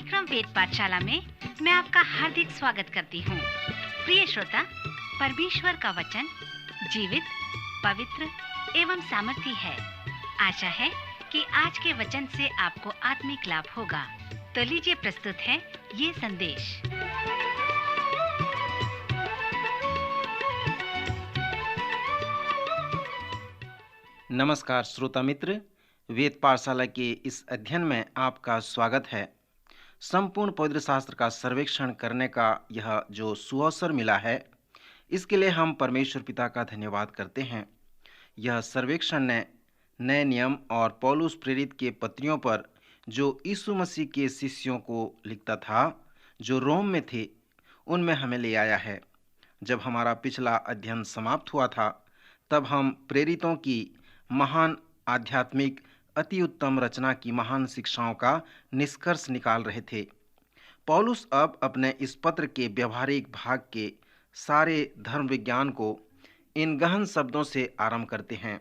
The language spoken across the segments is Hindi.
कार्यक्रम वेद पाठशाला में मैं आपका हार्दिक स्वागत करती हूँ। प्रिय श्रोता, परमेश्वर का वचन जीवित, पवित्र एवं सामर्थी है। आशा है कि आज के वचन से आपको आत्मिक लाभ होगा। तो लीजिए प्रस्तुत है ये संदेश। नमस्कार श्रोता मित्र, वेद पाठशाला के इस अध्ययन में आपका स्वागत है। संपूर्ण पवित्र शास्त्र का सर्वेक्षण करने का यह जो सुअवसर मिला है, इसके लिए हम परमेश्वर पिता का धन्यवाद करते हैं। यह सर्वेक्षण ने नए नियम और पौलुस प्रेरित के पत्रियों पर जो यीशु मसीह के शिष्यों को लिखता था, जो रोम में थे, उनमें हमें ले आया है। जब हमारा पिछला अध्ययन समाप्त हुआ था, तब हम प्रेरितों की महान आध्यात्मिक अति उत्तम रचना की महान शिक्षाओं का निष्कर्ष निकाल रहे थे। पौलुस अब अपने इस पत्र के व्यवहारिक भाग के सारे धर्म विज्ञान को इन गहन शब्दों से आरंभ करते हैं।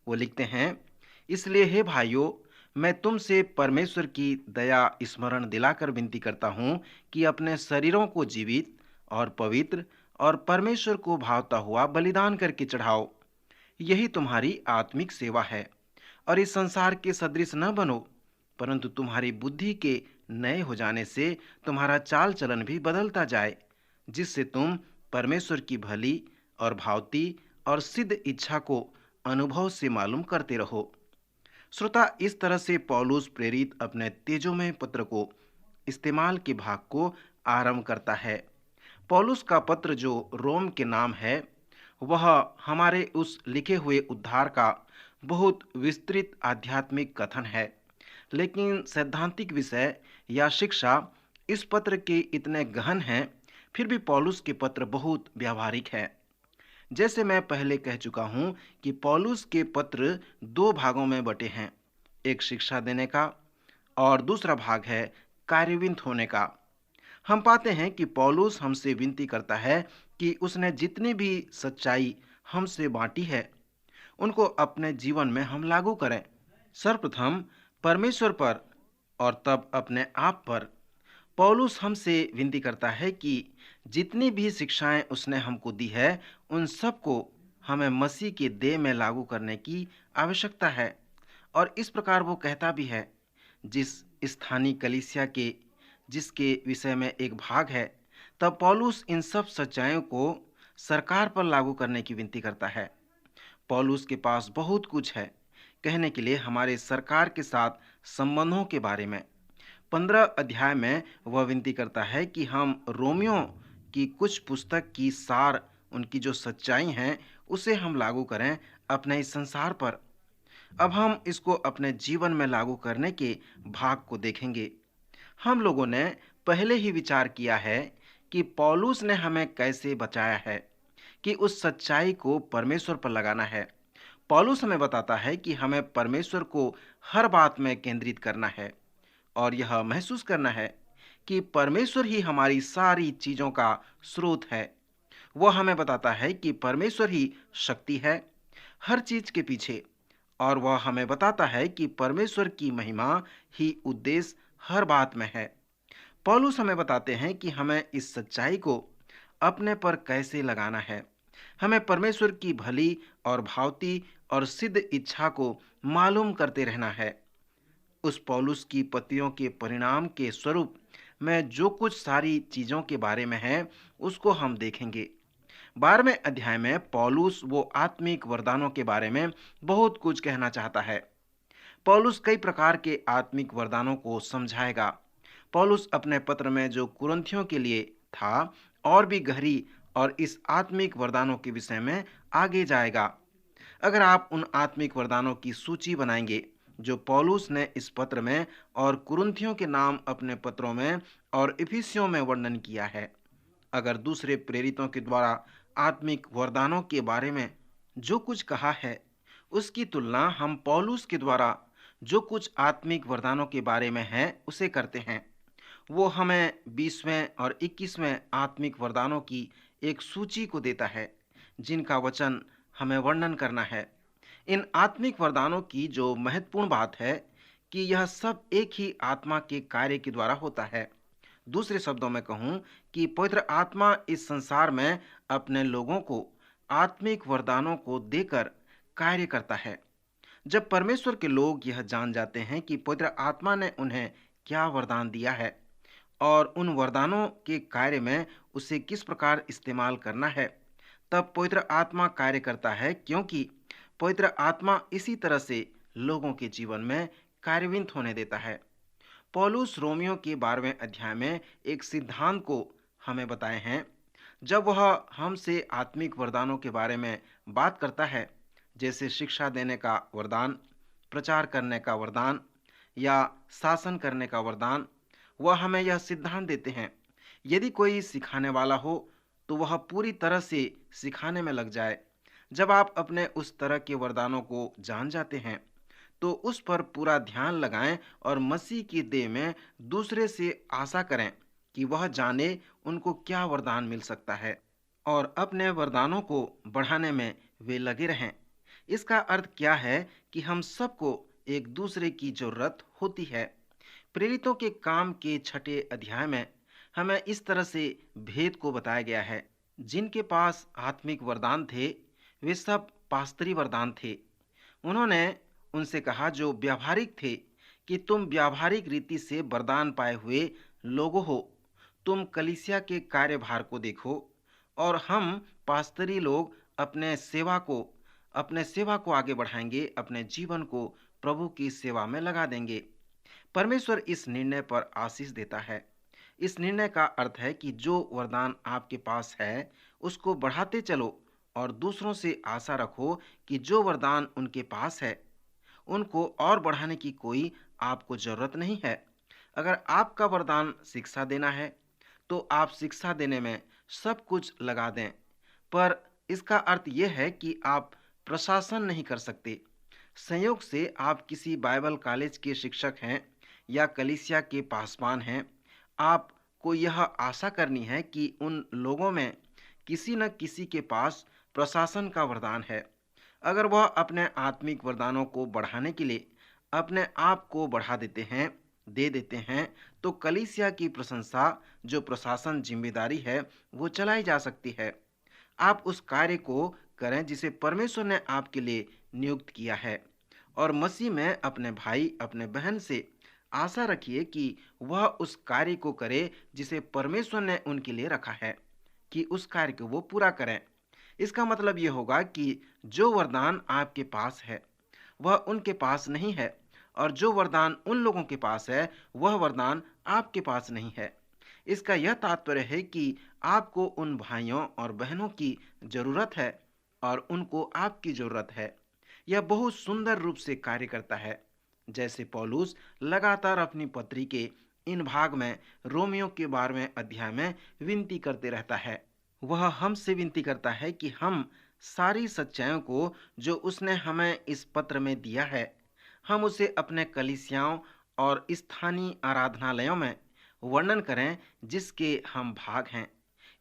वो लिखते हैं, इसलिए हे भाइयों, मैं तुमसे परमेश्वर की दया स्मरण दिलाकर विनती करता हूँ कि अपने शरीरों को जीवित और पवित्र और परमेश्वर को भावता हुआ बलिदान करके चढ़ाओ। यही तुम्हारी आत्मिक सेवा है। और इस संसार के सदृश न बनो, परंतु तुम्हारी बुद्धि के नए हो जाने से तुम्हारा चाल चलन भी बदलता जाए, जिससे तुम परमेश्वर की भली और भावती और सिद्ध इच्छा को अनुभव से मालूम करते रहो। श्रोता, इस तरह से पौलुस प्रेरित अपने तेजोमय पत्र को इस्तेमाल के भाग को आरंभ करता है। पौलुस का पत्र जो रोम के नाम है, वह हमारे उस लिखे हुए उद्धार का बहुत विस्तृत आध्यात्मिक कथन है, लेकिन सैद्धांतिक विषय या शिक्षा इस पत्र के इतने गहन हैं, फिर भी पौलुस के पत्र बहुत व्यावहारिक है। जैसे मैं पहले कह चुका हूं कि पौलुस के पत्र दो भागों में बटे हैं, एक शिक्षा देने का और दूसरा भाग है कार्यान्वित होने का। हम पाते हैं कि पौलुस हमसे विनती करता है कि उसने जितनी भी सच्चाई हमसे बांटी है, उनको अपने जीवन में हम लागू करें। सर्वप्रथम परमेश्वर पर और तब अपने आप पर। पौलुस हमसे विनती करता है कि जितनी भी शिक्षाएं उसने हमको दी है, उन सब को हमें मसीह के देह में लागू करने की आवश्यकता है। और इस प्रकार वो कहता भी है, जिस स्थानीय कलीसिया के जिसके विषय में एक भाग है, तब पौलुस इन सब सच्चाइयों को सरकार पर लागू करने की विनती करता है। पौलुस के पास बहुत कुछ है कहने के लिए हमारे सरकार के साथ संबंधों के बारे में। 15 अध्याय में वह विनती करता है कि हम रोमियों की कुछ पुस्तक की सार, उनकी जो सच्चाई हैं, उसे हम लागू करें अपने इस संसार पर। अब हम इसको अपने जीवन में लागू करने के भाग को देखेंगे। हम लोगों ने पहले ही विचार किया है कि पौलुस ने हमें कैसे बचाया है कि उस सच्चाई को परमेश्वर पर लगाना है। पौलुस हमें बताता है कि हमें परमेश्वर को हर बात में केंद्रित करना है और यह महसूस करना है कि परमेश्वर ही हमारी सारी चीज़ों का स्रोत है। वह हमें बताता है कि परमेश्वर ही शक्ति है हर चीज़ के पीछे, और वह हमें बताता है कि परमेश्वर की महिमा ही उद्देश्य हर बात में है। पौलुस हमें बताते हैं कि हमें इस सच्चाई को अपने पर कैसे लगाना है। हमें परमेश्वर की भली और भावती और सिद्ध इच्छा को मालूम करते रहना है। उस पौलुस की पत्तियों के परिणाम के स्वरूप में जो कुछ सारी चीज़ों के बारे में है, उसको हम देखेंगे। 12वें अध्याय में पौलुस वो आत्मिक वरदानों के बारे में बहुत कुछ कहना चाहता है। पौलुस कई प्रकार के आत्मिक वरदानों को समझाएगा। पौलुस अपने पत्र में जो कुरिन्थियों के लिए था, और भी गहरी और इस आत्मिक वरदानों के विषय में आगे जाएगा। अगर आप उन आत्मिक वरदानों की सूची बनाएंगे जो पौलुस ने इस पत्र में और कुरिन्थियों के नाम अपने पत्रों में और इफिसियों में वर्णन किया है, अगर दूसरे प्रेरितों के द्वारा आत्मिक वरदानों के बारे में जो कुछ कहा है, उसकी तुलना हम पौलुस के द्वारा जो कुछ आत्मिक वरदानों के बारे में है उसे करते हैं, वो हमें 20वें और 21वें आत्मिक वरदानों की एक सूची को देता है, जिनका वचन हमें वर्णन करना है। इन आत्मिक वरदानों की जो महत्वपूर्ण बात है कि यह सब एक ही आत्मा के कार्य के द्वारा होता है। दूसरे शब्दों में कहूं कि पवित्र आत्मा इस संसार में अपने लोगों को आत्मिक वरदानों को देकर कार्य करता है। जब परमेश्वर के लोग यह जान जाते हैं कि पवित्र आत्मा ने उन्हें क्या वरदान दिया है और उन वरदानों के कार्य में उसे किस प्रकार इस्तेमाल करना है, तब पवित्र आत्मा कार्य करता है, क्योंकि पवित्र आत्मा इसी तरह से लोगों के जीवन में कार्यान्वित होने देता है। पौलुस रोमियो के 12वें अध्याय में एक सिद्धांत को हमें बताए हैं। जब वह हमसे आत्मिक वरदानों के बारे में बात करता है, जैसे शिक्षा देने का वरदान, प्रचार करने का वरदान या शासन करने का वरदान, वह हमें यह सिद्धांत देते हैं, यदि कोई सिखाने वाला हो तो वह पूरी तरह से सिखाने में लग जाए। जब आप अपने उस तरह के वरदानों को जान जाते हैं तो उस पर पूरा ध्यान लगाएं और मसीह की देह में दूसरे से आशा करें कि वह जाने उनको क्या वरदान मिल सकता है और अपने वरदानों को बढ़ाने में वे लगे रहें। इसका अर्थ क्या है कि हम सबको एक दूसरे की जरूरत होती है। प्रेरितों के काम के 6 अध्याय में हमें इस तरह से भेद को बताया गया है। जिनके पास आत्मिक वरदान थे वे सब पास्तरी वरदान थे। उन्होंने उनसे कहा जो व्यावहारिक थे कि तुम व्यावहारिक रीति से वरदान पाए हुए लोगों हो, तुम कलीसिया के कार्यभार को देखो और हम पास्तरी लोग अपने सेवा को आगे बढ़ाएंगे, अपने जीवन को प्रभु की सेवा में लगा देंगे। परमेश्वर इस निर्णय पर आशीष देता है। इस निर्णय का अर्थ है कि जो वरदान आपके पास है उसको बढ़ाते चलो और दूसरों से आशा रखो कि जो वरदान उनके पास है उनको और बढ़ाने की कोई आपको जरूरत नहीं है। अगर आपका वरदान शिक्षा देना है तो आप शिक्षा देने में सब कुछ लगा दें, पर इसका अर्थ यह है कि आप प्रशासन नहीं कर सकते। संयोग से आप किसी बाइबल कॉलेज के शिक्षक हैं या कलीसिया के पासवान हैं, आपको यह आशा करनी है कि उन लोगों में किसी न किसी के पास प्रशासन का वरदान है। अगर वह अपने आत्मिक वरदानों को बढ़ाने के लिए अपने आप को बढ़ा दे देते हैं तो कलीसिया की प्रशंसा, जो प्रशासन जिम्मेदारी है, वो चलाई जा सकती है। आप उस कार्य को करें जिसे परमेश्वर ने आपके लिए नियुक्त किया है और मसीह में अपने भाई अपने बहन से आशा रखिए कि वह उस कार्य को करे जिसे परमेश्वर ने उनके लिए रखा है, कि उस कार्य को वो पूरा करें। इसका मतलब ये होगा कि जो वरदान आपके पास है वह उनके पास नहीं है और जो वरदान उन लोगों के पास है वह वरदान आपके पास नहीं है। इसका यह तात्पर्य है कि आपको उन भाइयों और बहनों की जरूरत है और उनको आपकी जरूरत है। यह बहुत सुंदर रूप से कार्य करता है, जैसे पौलुस लगातार अपनी पत्री के इन भाग में रोमियो के 12वें अध्याय में विनती करते रहता है। वह हमसे विनती करता है कि हम सारी सच्चाइयों को जो उसने हमें इस पत्र में दिया है, हम उसे अपने कलीसियाओं और स्थानीय आराधनालयों में वर्णन करें जिसके हम भाग हैं।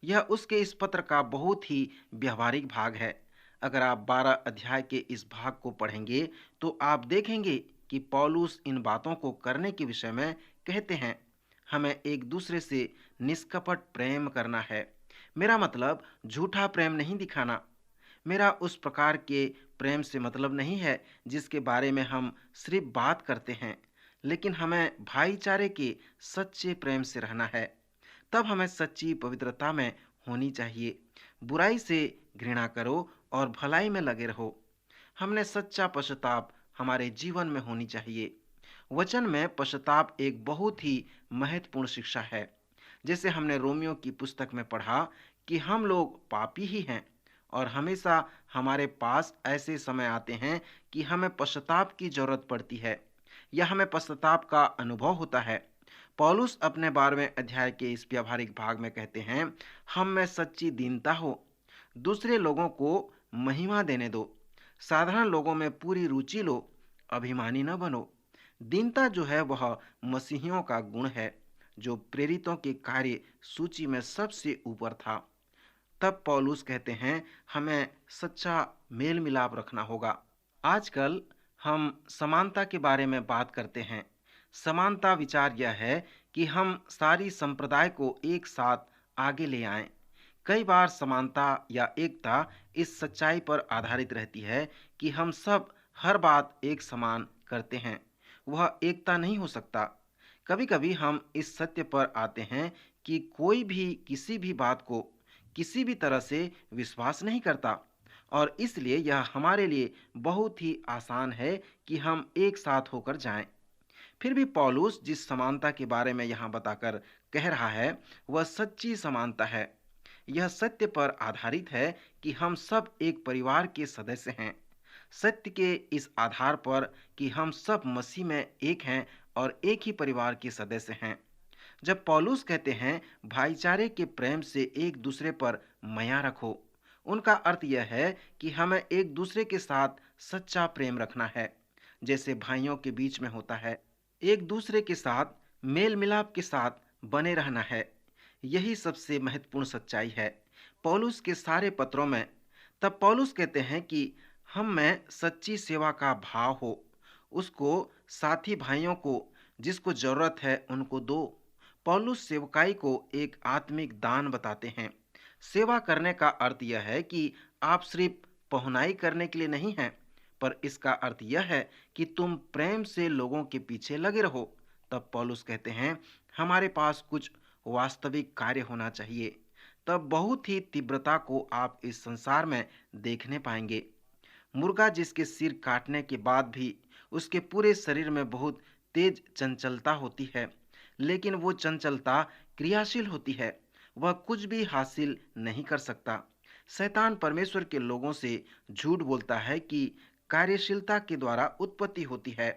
यह उसके इस पत्र का बहुत ही व्यवहारिक भाग है। अगर आप 12 अध्याय के इस भाग को पढ़ेंगे तो आप देखेंगे कि पौलुस इन बातों को करने के विषय में कहते हैं। हमें एक दूसरे से निष्कपट प्रेम करना है। मेरा मतलब झूठा प्रेम नहीं दिखाना। मेरा उस प्रकार के प्रेम से मतलब नहीं है जिसके बारे में हम सिर्फ बात करते हैं, लेकिन हमें भाईचारे के सच्चे प्रेम से रहना है। तब हमें सच्ची पवित्रता में होनी चाहिए। बुराई से घृणा करो और भलाई में लगे रहो। हमने सच्चा पश्चाताप हमारे जीवन में होनी चाहिए। वचन में पश्चाताप एक बहुत ही महत्वपूर्ण शिक्षा है। जैसे हमने रोमियो की पुस्तक में पढ़ा कि हम लोग पापी ही हैं और हमेशा हमारे पास ऐसे समय आते हैं कि हमें पश्चाताप की जरूरत पड़ती है या हमें पश्चाताप का अनुभव होता है। पौलुस अपने 12वें अध्याय के इस व्यावहारिक भाग में कहते हैं, हम में सच्ची दीनता हो, दूसरे लोगों को महिमा देने दो, साधारण लोगों में पूरी रुचि लो, अभिमानी न बनो। दीनता जो है वह मसीहियों का गुण है, जो प्रेरितों के कार्य सूची में सबसे ऊपर था। तब पौलुस कहते हैं हमें सच्चा मेल मिलाप रखना होगा। आजकल हम समानता के बारे में बात करते हैं। समानता विचार यह है कि हम सारी संप्रदाय को एक साथ आगे ले आएं। कई बार समानता या एकता इस सच्चाई पर आधारित रहती है कि हम सब हर बात एक समान करते हैं। वह एकता नहीं हो सकता। कभी-कभी हम इस सत्य पर आते हैं कि कोई भी किसी भी बात को किसी भी तरह से विश्वास नहीं करता और इसलिए यह हमारे लिए बहुत ही आसान है कि हम एक साथ होकर जाएं। फिर भी पौलुस जिस समानता के बारे में यहाँ बताकर कह रहा है, वह सच्ची समानता है। यह सत्य पर आधारित है कि हम सब एक परिवार के सदस्य हैं। सत्य के इस आधार पर कि हम सब मसीह में एक हैं और एक ही परिवार के सदस्य हैं। जब पौलुस कहते हैं भाईचारे के प्रेम से एक दूसरे पर माया रखो, उनका अर्थ यह है कि हमें एक दूसरे के साथ सच्चा प्रेम रखना है, जैसे भाइयों के बीच में होता है। एक दूसरे के साथ मेल मिलाप के साथ बने रहना है। यही सबसे महत्वपूर्ण सच्चाई है पौलुस के सारे पत्रों में। तब पौलुस कहते हैं कि हम में सच्ची सेवा का भाव हो, उसको साथी भाइयों को जिसको जरूरत है उनको दो। पौलुस सेवकाई को एक आत्मिक दान बताते हैं। सेवा करने का अर्थ यह है कि आप सिर्फ पहुनाई करने के लिए नहीं हैं, पर इसका अर्थ यह है कि तुम प्रेम से लोगों के पीछे लगे रहो। तब पौलुस कहते हैं हमारे पास कुछ वास्तविक कार्य होना चाहिए। तब बहुत ही तीव्रता को आप इस संसार में देखने पाएंगे। मुर्गा जिसके सिर काटने के बाद भी उसके पूरे शरीर में बहुत तेज चंचलता होती है, लेकिन वो चंचलता क्रियाशील होती है। वह कुछ भी हासिल नहीं कर सकता। शैतान परमेश्वर के लोगों से झूठ बोलता है कि कार्यशीलता के द्वारा उत्पत्ति होती है।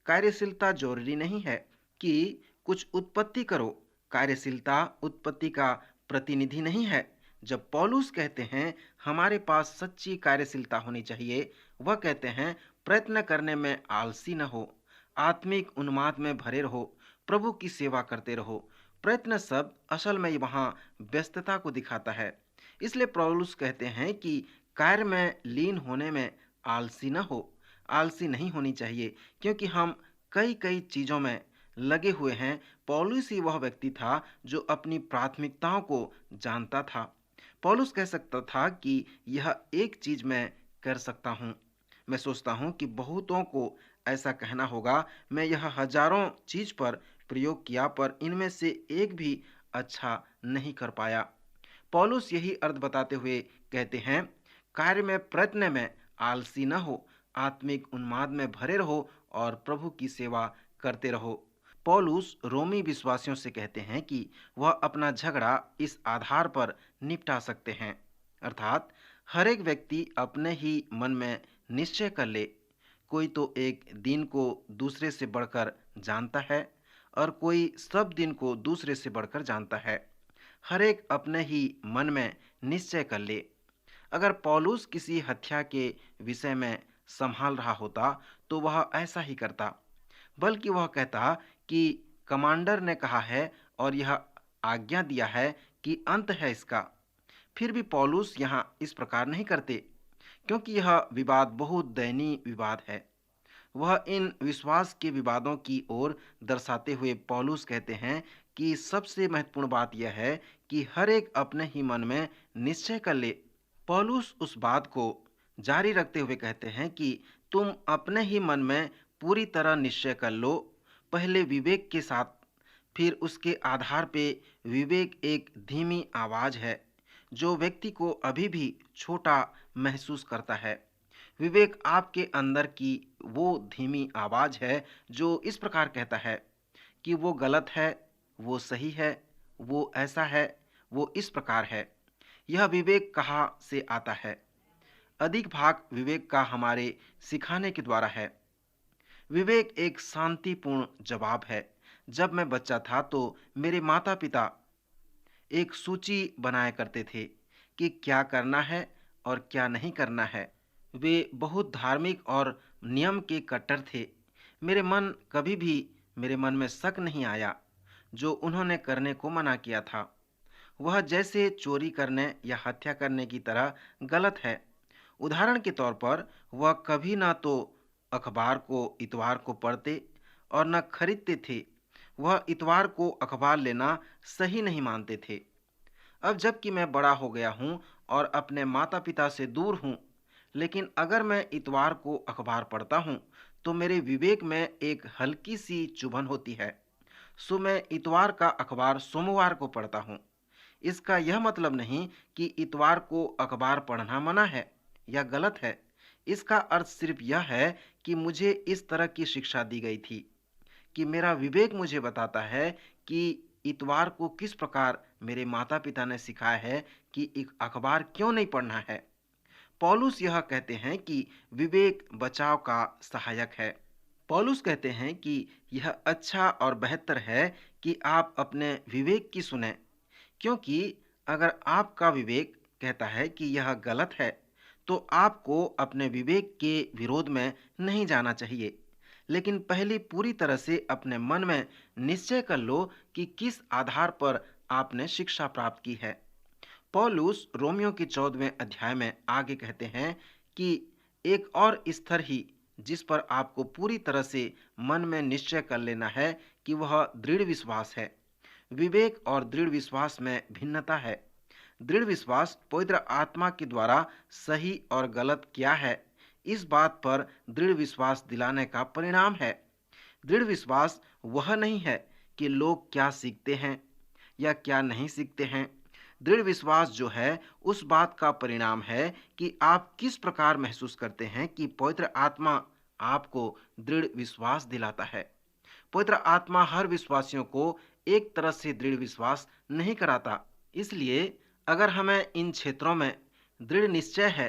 कार्यशीलता जरूरी नहीं है कि कुछ उत्पत्ति करो। कार्यशीलता उत्पत्ति का प्रतिनिधि नहीं है। जब पौलुस कहते हैं हमारे पास सच्ची कार्यशीलता होनी चाहिए, वह कहते हैं प्रयत्न करने में आलसी न हो, आत्मिक उन्माद में भरे रहो, प्रभु की सेवा करते रहो। प्रयत्न शब्द असल में वहाँ व्यस्तता को दिखाता है। इसलिए पौलुस कहते हैं कि कार्य में लीन होने में आलसी न हो। आलसी नहीं होनी चाहिए, क्योंकि हम कई कई चीज़ों में लगे हुए हैं। पौलुस ही वह व्यक्ति था जो अपनी प्राथमिकताओं को जानता था। पौलुस कह सकता था कि यह एक चीज मैं कर सकता हूँ। मैं सोचता हूँ कि बहुतों को ऐसा कहना होगा, मैं यह हजारों चीज पर प्रयोग किया पर इनमें से एक भी अच्छा नहीं कर पाया। पौलुस यही अर्थ बताते हुए कहते हैं कार्य में प्रयत्न में आलसी न हो, आत्मिक उन्माद में भरे रहो और प्रभु की सेवा करते रहो। पौलुस रोमी विश्वासियों से कहते हैं कि वह अपना झगड़ा इस आधार पर निपटा सकते हैं, अर्थात हर एक व्यक्ति अपने ही मन में निश्चय कर ले। कोई तो एक दिन को दूसरे से बढ़कर जानता है और कोई सब दिन को दूसरे से बढ़कर जानता है। हर एक अपने ही मन में निश्चय कर ले। अगर पौलुस किसी हत्या के विषय में संभाल रहा होता तो वह ऐसा ही करता, बल्कि वह कहता कि कमांडर ने कहा है और यह आज्ञा दिया है कि अंत है इसका। फिर भी पौलुस यहाँ इस प्रकार नहीं करते, क्योंकि यह विवाद बहुत दयनीय विवाद है। वह इन विश्वास के विवादों की ओर दर्शाते हुए पौलुस कहते हैं कि सबसे महत्वपूर्ण बात यह है कि हर एक अपने ही मन में निश्चय कर ले। पौलुस उस बात को जारी रखते हुए कहते हैं कि तुम अपने ही मन में पूरी तरह निश्चय कर लो, पहले विवेक के साथ। फिर उसके आधार पे विवेक एक धीमी आवाज है जो व्यक्ति को अभी भी छोटा महसूस करता है। विवेक आपके अंदर की वो धीमी आवाज है जो इस प्रकार कहता है कि वो गलत है, वो सही है, वो ऐसा है, वो इस प्रकार है। यह विवेक कहाँ से आता है? अधिक भाग विवेक का हमारे सिखाने के द्वारा है। विवेक एक शांतिपूर्ण जवाब है। जब मैं बच्चा था तो मेरे माता पिता एक सूची बनाया करते थे कि क्या करना है और क्या नहीं करना है। वे बहुत धार्मिक और नियम के कट्टर थे। मेरे मन में शक नहीं आया जो उन्होंने करने को मना किया था। वह जैसे चोरी करने या हत्या करने की तरह गलत है। उदाहरण के तौर पर वह कभी ना तो अखबार को इतवार को पढ़ते और न खरीदते थे। वह इतवार को अखबार लेना सही नहीं मानते थे। अब जबकि मैं बड़ा हो गया हूँ और अपने माता पिता से दूर हूँ, लेकिन अगर मैं इतवार को अखबार पढ़ता हूँ तो मेरे विवेक में एक हल्की सी चुभन होती है। सो मैं इतवार का अखबार सोमवार को पढ़ता हूँ। इसका यह मतलब नहीं कि इतवार को अखबार पढ़ना मना है या गलत है। इसका अर्थ सिर्फ यह है कि मुझे इस तरह की शिक्षा दी गई थी कि मेरा विवेक मुझे बताता है कि इतवार को किस प्रकार मेरे माता पिता ने सिखाया है कि एक अखबार क्यों नहीं पढ़ना है। पौलुस यह कहते हैं कि विवेक बचाव का सहायक है। पौलुस कहते हैं कि यह अच्छा और बेहतर है कि आप अपने विवेक की सुने, क्योंकि अगर आपका विवेक कहता है कि यह गलत है तो आपको अपने विवेक के विरोध में नहीं जाना चाहिए, लेकिन पहले पूरी तरह से अपने मन में निश्चय कर लो कि किस आधार पर आपने शिक्षा प्राप्त की है। पौलुस रोमियो के 14वें अध्याय में आगे कहते हैं कि एक और स्तर ही जिस पर आपको पूरी तरह से मन में निश्चय कर लेना है कि वह दृढ़ विश्वास है। विवेक और दृढ़ विश्वास में भिन्नता है। दृढ़ विश्वास पवित्र आत्मा के द्वारा सही और गलत क्या है इस बात पर दृढ़ विश्वास दिलाने का परिणाम है। दृढ़ विश्वास वह नहीं है कि लोग क्या सीखते हैं या क्या नहीं सीखते हैं। दृढ़ विश्वास जो है उस बात का परिणाम है कि आप किस प्रकार महसूस करते हैं कि पवित्र आत्मा आपको दृढ़ विश्वास दिलाता है। पवित्र आत्मा हर विश्वासियों को एक तरह से दृढ़ विश्वास नहीं कराता। इसलिए अगर हमें इन क्षेत्रों में दृढ़ निश्चय है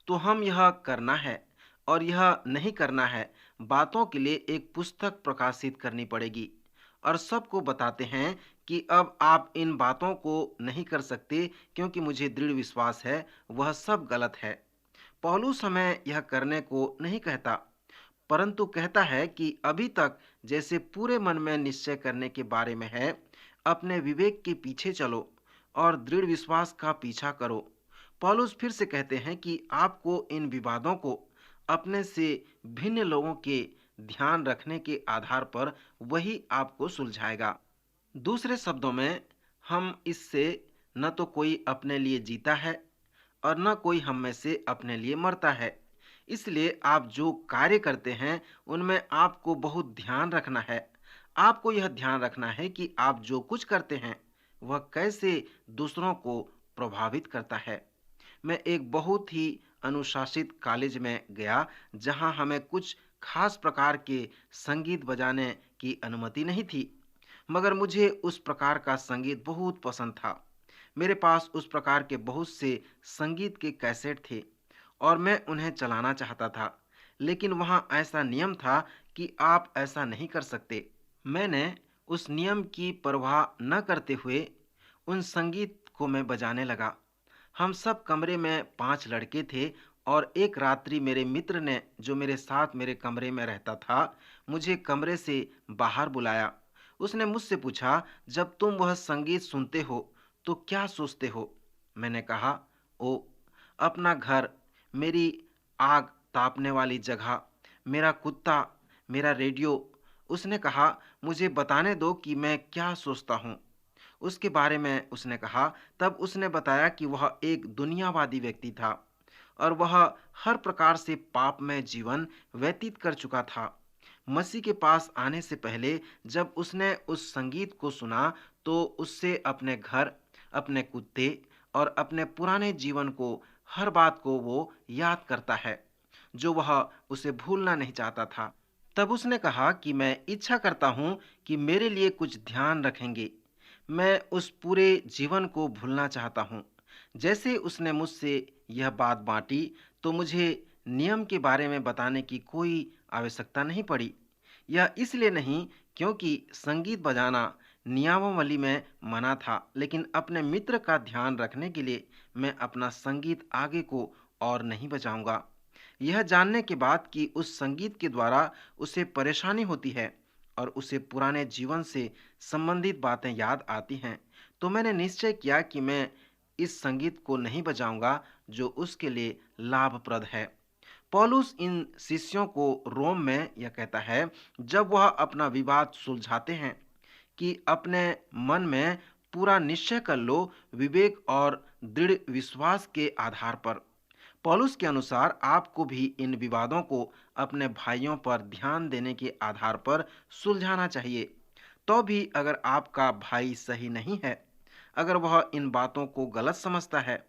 तो हम यह करना है और यह नहीं करना है बातों के लिए एक पुस्तक प्रकाशित करनी पड़ेगी और सबको बताते हैं कि अब आप इन बातों को नहीं कर सकते क्योंकि मुझे दृढ़ विश्वास है वह सब गलत है। पौलुस हमें यह करने को नहीं कहता, परंतु कहता है कि अभी तक जैसे पूरे मन में निश्चय करने के बारे में है, अपने विवेक के पीछे चलो और दृढ़ विश्वास का पीछा करो। पौलुस फिर से कहते हैं कि आपको इन विवादों को अपने से भिन्न लोगों के ध्यान रखने के आधार पर वही आपको सुलझाएगा। दूसरे शब्दों में हम इससे न तो कोई अपने लिए जीता है और न कोई हम में से अपने लिए मरता है। इसलिए आप जो कार्य करते हैं उनमें आपको बहुत ध्यान रखना है। आपको यह ध्यान रखना है कि आप जो कुछ करते हैं वह कैसे दूसरों को प्रभावित करता है। मैं एक बहुत ही अनुशासित कॉलेज में गया जहां हमें कुछ खास प्रकार के संगीत बजाने की अनुमति नहीं थी, मगर मुझे उस प्रकार का संगीत बहुत पसंद था। मेरे पास उस प्रकार के बहुत से संगीत के कैसेट थे और मैं उन्हें चलाना चाहता था, लेकिन वहाँ ऐसा नियम था कि आप ऐसा नहीं कर सकते। मैंने उस नियम की परवाह न करते हुए उन संगीत को मैं बजाने लगा। हम सब कमरे में 5 लड़के थे और एक रात्रि मेरे मित्र ने जो मेरे साथ मेरे कमरे में रहता था मुझे कमरे से बाहर बुलाया। उसने मुझसे पूछा, जब तुम वह संगीत सुनते हो तो क्या सोचते हो? मैंने कहा, ओ अपना घर, मेरी आग तापने वाली जगह, मेरा कुत्ता, मेरा रेडियो। उसने कहा, मुझे बताने दो कि मैं क्या सोचता हूँ। उसके बारे में उसने कहा। तब उसने बताया कि वह एक दुनियावादी व्यक्ति था और वह हर प्रकार से पापमय जीवन व्यतीत कर चुका था। मसीह के पास आने से पहले जब उसने उस संगीत को सुना तो उससे अपने घर, अपने कुत्ते और अपने पुराने जीवन को, हर बात को वो याद करता है जो वह उसे भूलना नहीं चाहता था। तब उसने कहा कि मैं इच्छा करता हूँ कि मेरे लिए कुछ ध्यान रखेंगे। मैं उस पूरे जीवन को भूलना चाहता हूँ। जैसे उसने मुझसे यह बात बांटी तो मुझे नियम के बारे में बताने की कोई आवश्यकता नहीं पड़ी। यह इसलिए नहीं क्योंकि संगीत बजाना नियमावली में मना था, लेकिन अपने मित्र का ध्यान रखने के लिए मैं अपना संगीत आगे को और नहीं बजाऊंगा। यह जानने के बाद कि उस संगीत के द्वारा उसे परेशानी होती है और उसे पुराने जीवन से संबंधित बातें याद आती हैं, तो मैंने निश्चय किया कि मैं इस संगीत को नहीं बजाऊंगा जो उसके लिए लाभप्रद है। पौलुस इन शिष्यों को रोम में यह कहता है, जब वह अपना विवाद सुलझाते हैं, कि अपने मन में पूरा निश्चय कर लो, विवेक और दृढ़ विश्वास के आधार पर। पौलुस के अनुसार आपको भी इन विवादों को अपने भाइयों पर ध्यान देने के आधार पर सुलझाना चाहिए। तो भी अगर आपका भाई सही नहीं है, अगर वह इन बातों को गलत समझता है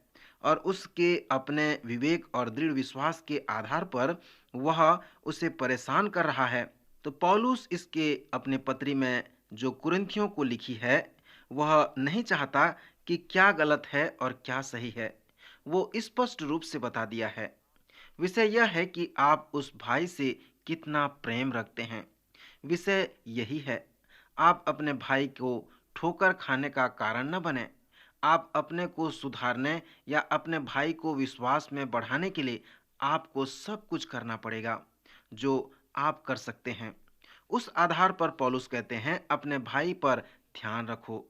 और उसके अपने विवेक और दृढ़ विश्वास के आधार पर वह उसे परेशान कर रहा है, तो पौलुस इसके अपने पत्री में जो कुरिन्थियों को लिखी है, वह नहीं चाहता कि क्या गलत है और क्या सही है। वो स्पष्ट रूप से बता दिया है। विषय यह है कि आप उस भाई से कितना प्रेम रखते हैं। विषय यही है, आप अपने भाई को ठोकर खाने का कारण न बने। आप अपने को सुधारने या अपने भाई को विश्वास में बढ़ाने के लिए आपको सब कुछ करना पड़ेगा जो आप कर सकते हैं। उस आधार पर पौलुस कहते हैं, अपने भाई पर ध्यान रखो।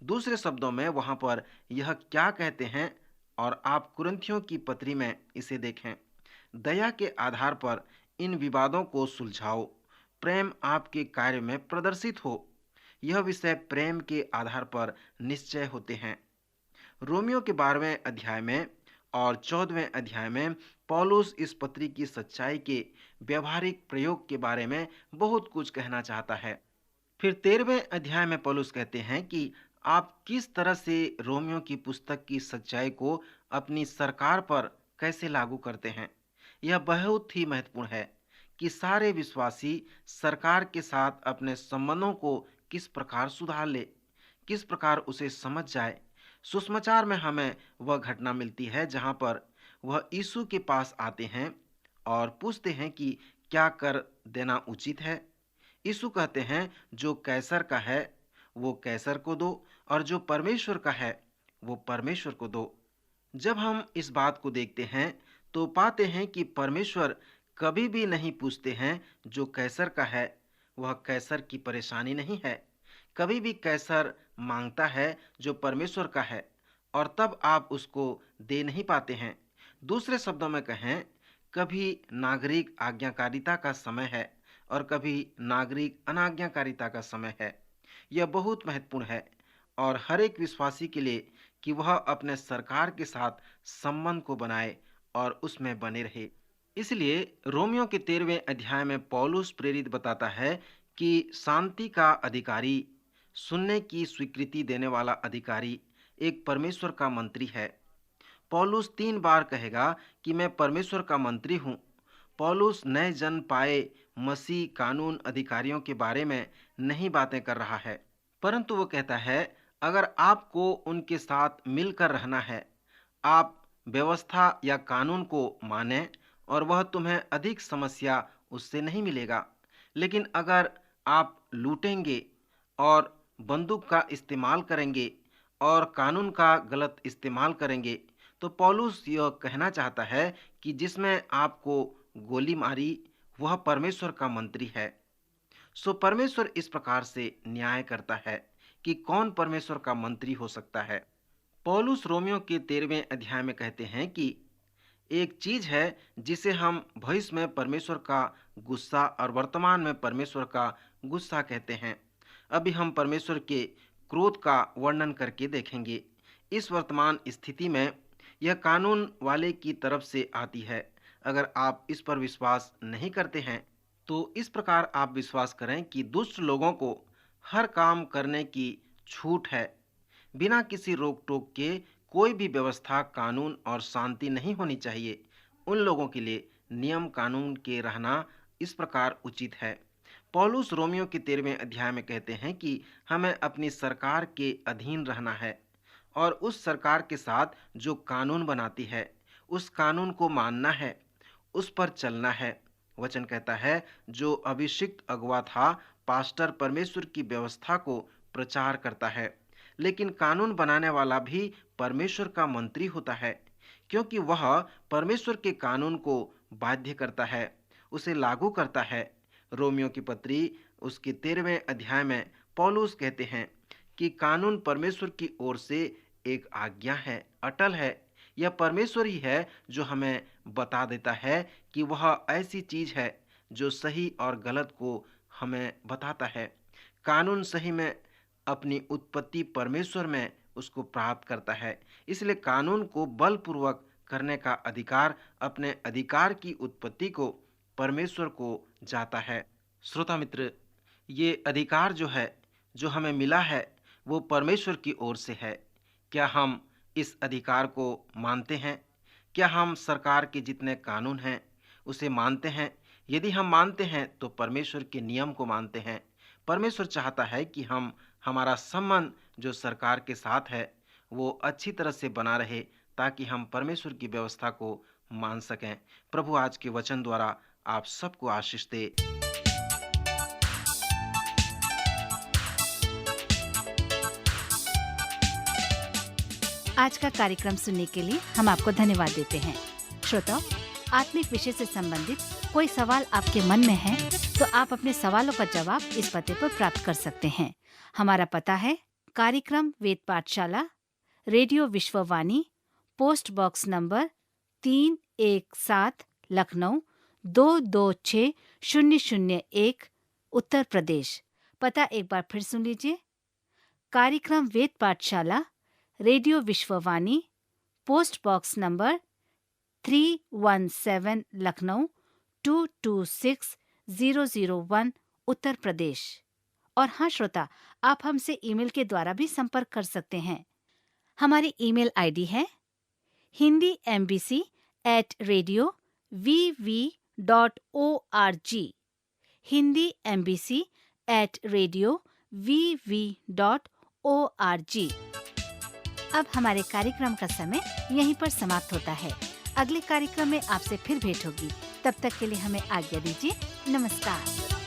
दूसरे शब्दों में वहां पर यह क्या कहते हैं, और आप कुरिन्थियों की पत्री में इसे देखें। दया के आधार पर इन विवादों को सुलझाओ, प्रेम आपके कार्य में प्रदर्शित हो। यह विषय प्रेम के आधार पर निश्चय होते हैं। रोमियो के 12वें अध्याय में और 14वें अध्याय में पौलुस इस पत्री की सच्चाई के व्यवहारिक प्रयोग के बारे में बहुत कुछ कहना चाहता है। फिर 13वें अध्याय में पौलुस कहते हैं कि आप किस तरह से रोमियो की पुस्तक की सच्चाई को अपनी सरकार पर कैसे लागू करते हैं। यह बहुत ही महत्वपूर्ण है कि सारे विश्वासी सरकार के साथ अपने संबंधों को किस प्रकार सुधार ले, किस प्रकार उसे समझ जाए। सुसमाचार में हमें वह घटना मिलती है जहां पर वह यीशु के पास आते हैं और पूछते हैं कि क्या कर देना उचित है। यीशु कहते हैं, जो कैसर का है वो कैसर को दो, और जो परमेश्वर का है वो परमेश्वर को दो। जब हम इस बात को देखते हैं तो पाते हैं कि परमेश्वर कभी भी नहीं पूछते हैं जो कैसर का है वह कैसर की परेशानी नहीं है। कभी भी कैसर मांगता है जो परमेश्वर का है, और तब आप उसको दे नहीं पाते हैं। दूसरे शब्दों में कहें, कभी नागरिक आज्ञाकारिता का समय है और कभी नागरिक अनाज्ञाकारिता का समय है। यह बहुत महत्वपूर्ण है और हर एक विश्वासी के लिए कि वह अपने सरकार के साथ संबंध को बनाए और उसमें बने रहे। इसलिए रोमियो के 13वें अध्याय में पौलुस प्रेरित बताता है कि शांति का अधिकारी, सुनने की स्वीकृति देने वाला अधिकारी एक परमेश्वर का मंत्री है। पौलुस 3 बार कहेगा कि मैं परमेश्वर का मंत्री हूँ। पौलुस नए जन्म पाए मसीह कानून अधिकारियों के बारे में नहीं बातें कर रहा है, परंतु वो कहता है, अगर आपको उनके साथ मिलकर रहना है, आप व्यवस्था या कानून को माने और वह तुम्हें अधिक समस्या उससे नहीं मिलेगा। लेकिन अगर आप लूटेंगे और बंदूक का इस्तेमाल करेंगे और कानून का गलत इस्तेमाल करेंगे, तो पौलुस यह कहना चाहता है कि जिसमें आपको गोली मारी वह परमेश्वर का मंत्री है। सो परमेश्वर इस प्रकार से न्याय करता है कि कौन परमेश्वर का मंत्री हो सकता है। पौलुस रोमियो के 13वें अध्याय में कहते हैं कि एक चीज है जिसे हम भविष्य में परमेश्वर का गुस्सा और वर्तमान में परमेश्वर का गुस्सा कहते हैं। अभी हम परमेश्वर के क्रोध का वर्णन करके देखेंगे। इस वर्तमान स्थिति में यह कानून वाले की तरफ से आती है। अगर आप इस पर विश्वास नहीं करते हैं तो इस प्रकार आप विश्वास करें कि दुष्ट लोगों को हर काम करने की छूट है। बिना किसी रोक टोक के कोई भी व्यवस्था, कानून और शांति नहीं होनी चाहिए। उन लोगों के लिए नियम कानून के रहना इस प्रकार उचित है। पौलुस रोमियो के 13वें अध्याय में कहते हैं कि हमें अपनी सरकार के अधीन रहना है और उस सरकार के साथ जो कानून बनाती है उस कानून को मानना है, उस पर चलना है। वचन कहता है, जो अभिषिक्त अगुवा था, पास्टर परमेश्वर की व्यवस्था को प्रचार करता है, लेकिन कानून बनाने वाला भी परमेश्वर का मंत्री होता है, क्योंकि वह परमेश्वर के कानून को बाध्य करता है, उसे लागू करता है। रोमियो की पत्री उसके 13वें अध्याय में पौलुस कहते हैं कि कानून परमेश्वर की ओर से एक आज्ञा है, अटल है, यह परमेश्वर ही है जो हमें बता देता है कि वह ऐसी चीज है जो सही और गलत को हमें बताता है। कानून सही में अपनी उत्पत्ति परमेश्वर में उसको प्राप्त करता है। इसलिए कानून को बलपूर्वक करने का अधिकार अपने अधिकार की उत्पत्ति को परमेश्वर को जाता है। श्रोता मित्र, ये अधिकार जो है, जो हमें मिला है, वो परमेश्वर की ओर से है। क्या हम इस अधिकार को मानते हैं? क्या हम सरकार के जितने कानून हैं उसे मानते हैं? यदि हम मानते हैं तो परमेश्वर के नियम को मानते हैं। परमेश्वर चाहता है कि हम हमारा संबंध जो सरकार के साथ है वो अच्छी तरह से बना रहे, ताकि हम परमेश्वर की व्यवस्था को मान सकें। प्रभु आज के वचन द्वारा आप सबको आशीष दे। आज का कार्यक्रम सुनने के लिए हम आपको धन्यवाद देते हैं। श्रोताओ, आत्मिक विषय से संबंधित कोई सवाल आपके मन में है तो आप अपने सवालों का जवाब इस पते पर प्राप्त कर सकते हैं। हमारा पता है कार्यक्रम Ved Pathshala, radio Vishwavani, post box number 317, Lucknow 226001, Uttar Pradesh. पता एक बार फिर सुन लीजिए। कार्यक्रम Ved Pathshala, radio Vishwavani, post box number 317, Lucknow 226001, Uttar Pradesh. और हाँ श्रोता, आप हमसे ईमेल के द्वारा भी संपर्क कर सकते हैं। हमारी ईमेल आईडी है hindiembassy@radio.vv.org, hindiembassy@radio.vv.org। अब हमारे कार्यक्रम का समय यहीं पर समाप्त होता है। अगले कार्यक्रम में आपसे फिर भेंट होगी। तब तक के लिए हमें आज्ञा दीजिए। नमस्कार।